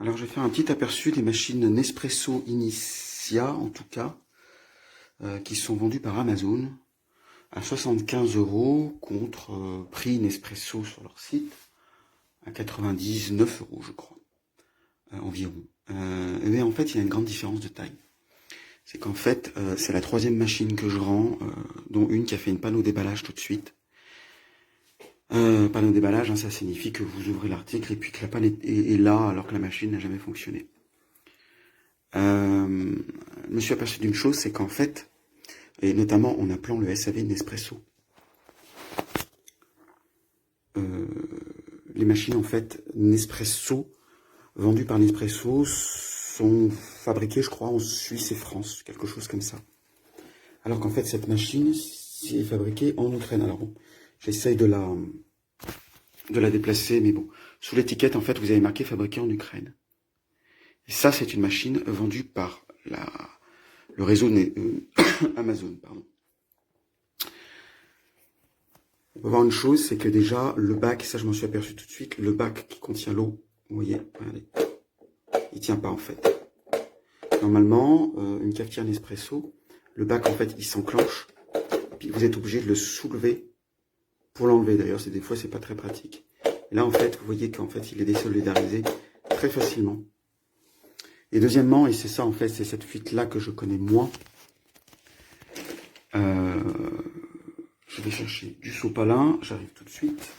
Alors, je vais faire un petit aperçu des machines Nespresso Initia, en tout cas, qui sont vendues par Amazon à 75 € contre prix Nespresso sur leur site à 99 € je crois, environ. Mais en fait, il y a une grande différence de taille. C'est qu'en fait, c'est la troisième machine que je rends, dont une qui a fait une panneau déballage tout de suite. Panneau déballage, hein, ça signifie que vous ouvrez l'article et puis que la panne est là alors que la machine n'a jamais fonctionné. Je me suis aperçu d'une chose, c'est qu'en fait, et notamment en appelant le SAV Nespresso, les machines en fait Nespresso, vendues par Nespresso, sont fabriquées je crois en Suisse et France, quelque chose comme ça. Alors qu'en fait cette machine est fabriquée en Ukraine. Alors bon, j'essaye de la déplacer, mais bon, sous l'étiquette en fait vous avez marqué fabriquée en Ukraine. Et ça c'est une machine vendue par le réseau Amazon, pardon. On peut voir une chose, c'est que déjà, le bac, ça je m'en suis aperçu tout de suite, le bac qui contient l'eau, vous voyez, regardez, il tient pas en fait. Normalement, une cafetière Nespresso, le bac en fait, il s'enclenche, puis vous êtes obligé de le soulever pour l'enlever. D'ailleurs, des fois, c'est pas très pratique. Et là, en fait, vous voyez qu'en fait, il est désolidarisé très facilement. Et deuxièmement, et c'est ça en fait, c'est cette fuite-là que je connais moins, je vais chercher du sopalin, j'arrive tout de suite.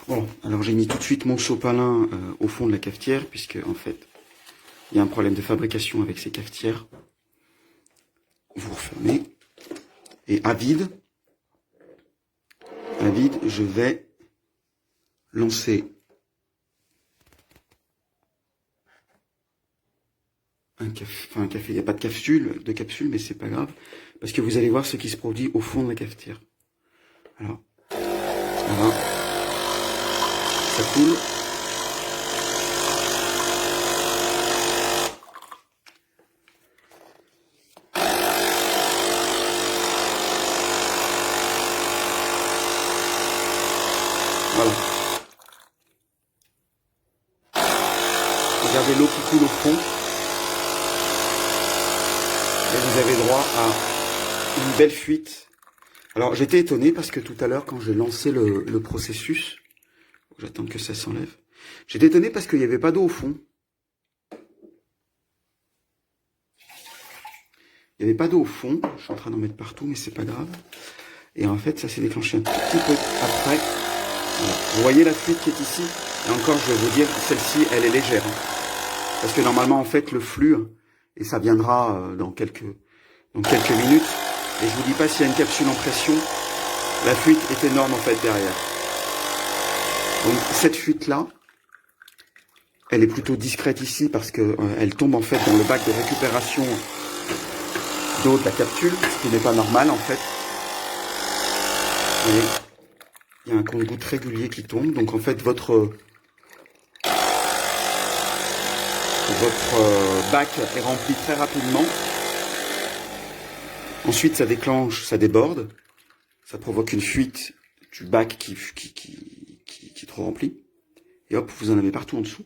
Voilà, alors j'ai mis tout de suite mon sopalin au fond de la cafetière, puisque en fait, il y a un problème de fabrication avec ces cafetières. Vous refermez. Et à vide, je vais lancer un café, il n'y a pas de capsule, mais c'est pas grave, parce que vous allez voir ce qui se produit au fond de la cafetière. Alors, voilà, ça coule. Voilà. Regardez l'eau qui coule au fond. Et vous avez droit à une belle fuite. Alors j'étais étonné parce que tout à l'heure quand j'ai lancé le processus, j'attends que ça s'enlève, j'étais étonné parce qu'il n'y avait pas d'eau au fond. Il n'y avait pas d'eau au fond, je suis en train d'en mettre partout mais c'est pas grave. Et en fait ça s'est déclenché un tout petit peu après. Voilà. Vous voyez la fuite qui est ici? Et encore je vais vous dire, celle-ci elle est légère. Hein. Parce que normalement en fait le flux, et ça viendra dans quelques minutes, et je vous dis pas s'il y a une capsule en pression, la fuite est énorme en fait derrière. Donc cette fuite là, elle est plutôt discrète ici parce que elle tombe en fait dans le bac de récupération d'eau de la capsule, ce qui n'est pas normal en fait. Et il y a un compte-gouttes régulier qui tombe, donc en fait votre bac est rempli très rapidement. Ensuite, ça déclenche, ça déborde, ça provoque une fuite du bac qui est trop rempli. Et hop, vous en avez partout en dessous.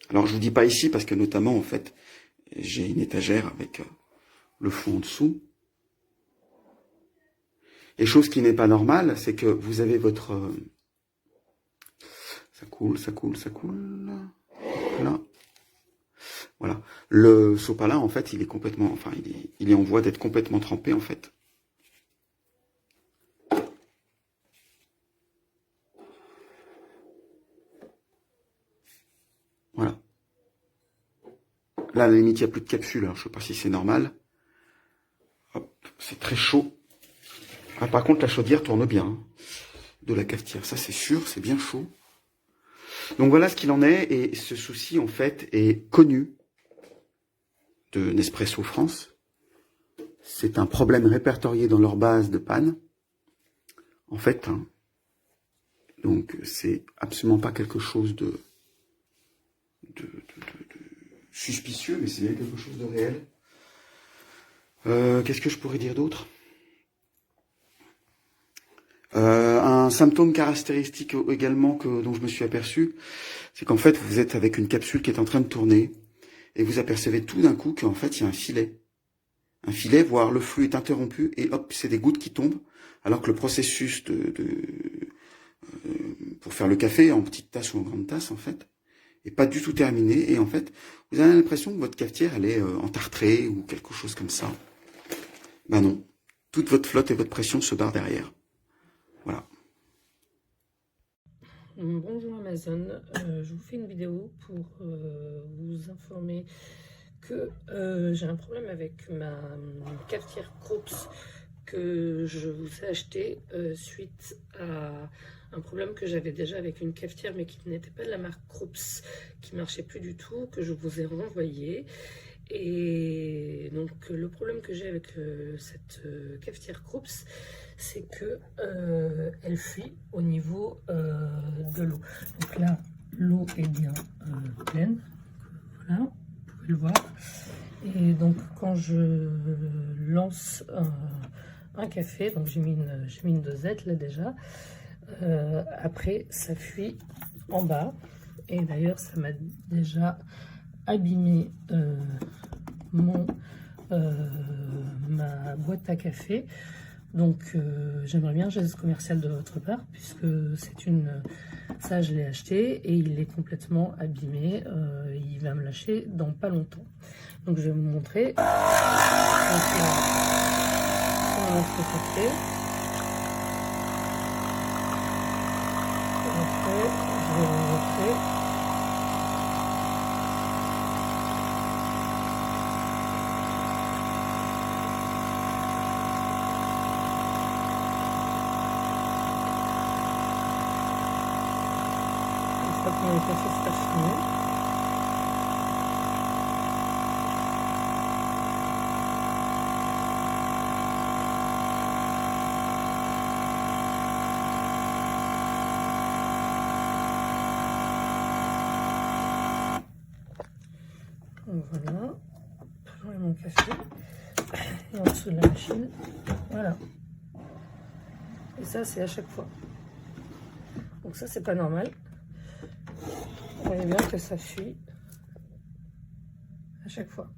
Alors, je vous dis pas ici parce que notamment, en fait, j'ai une étagère avec le fond en dessous. Et chose qui n'est pas normale, c'est que vous avez votre... ça coule. Là. Voilà. Le sopalin, en fait, il est complètement... Enfin, il est en voie d'être complètement trempé, en fait. Voilà. Là, à la limite, il n'y a plus de capsule. Alors, je ne sais pas si c'est normal. Hop, c'est très chaud. Ah, par contre, la chaudière tourne bien. Hein, de la cafetière. Ça, c'est sûr, c'est bien chaud. Donc, voilà ce qu'il en est. Et ce souci, en fait, est connu de Nespresso France. C'est un problème répertorié dans leur base de panne. En fait, hein, donc c'est absolument pas quelque chose de suspicieux, mais c'est bien quelque chose de réel. Qu'est-ce que je pourrais dire d'autre? Un symptôme caractéristique également dont je me suis aperçu, c'est qu'en fait, vous êtes avec une capsule qui est en train de tourner, et vous apercevez tout d'un coup qu'en fait, il y a un filet. Un filet, voire le flux est interrompu, et hop, c'est des gouttes qui tombent, alors que le processus pour faire le café en petite tasse ou en grande tasse, en fait, est pas du tout terminé, et en fait, vous avez l'impression que votre cafetière, elle est entartrée, ou quelque chose comme ça. Ben non. Toute votre flotte et votre pression se barrent derrière. Voilà. Bonjour Amazon, je vous fais une vidéo pour vous informer que j'ai un problème avec ma cafetière Krups que je vous ai acheté suite à un problème que j'avais déjà avec une cafetière mais qui n'était pas de la marque Krups, qui marchait plus du tout, que je vous ai renvoyé. Et donc le problème que j'ai avec cette cafetière Krups, c'est que elle fuit au niveau de l'eau. Donc là, l'eau est bien pleine, voilà, vous pouvez le voir. Et donc quand je lance un café, donc j'ai mis une dosette là déjà, après ça fuit en bas. Et d'ailleurs ça m'a déjà abîmé ma boîte à café. Donc j'aimerais bien un geste commercial de votre part, puisque ça je l'ai acheté et il est complètement abîmé. Il va me lâcher dans pas longtemps. Donc je vais vous montrer comment ça fait. Après, je vais vous montrer. Quand le café sera fini. Voilà, toujours mon café. Et en dessous de la machine, voilà. Et ça, c'est à chaque fois. Donc ça, c'est pas normal. Vous voyez bien que ça fuit à chaque fois.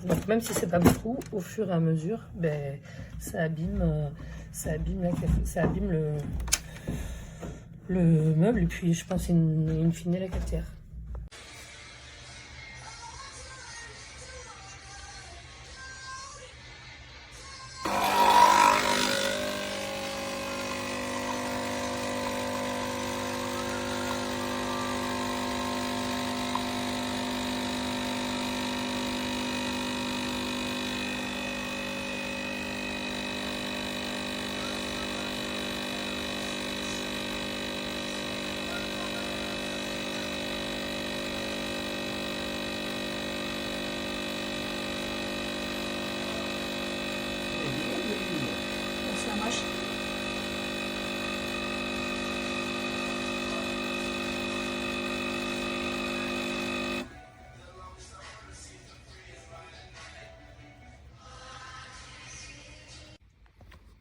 Donc même si c'est pas beaucoup, au fur et à mesure, ben, ça abîme le meuble et puis je pense in fine la cafetière.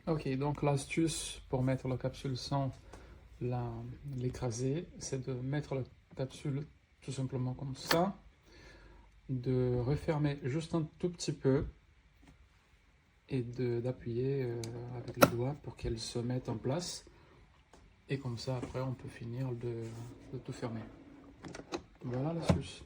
Ok, donc l'astuce pour mettre la capsule sans l'écraser, c'est de mettre la capsule tout simplement comme ça, de refermer juste un tout petit peu et d'appuyer avec les doigts pour qu'elle se mette en place. Et comme ça, après, on peut finir de tout fermer. Voilà l'astuce.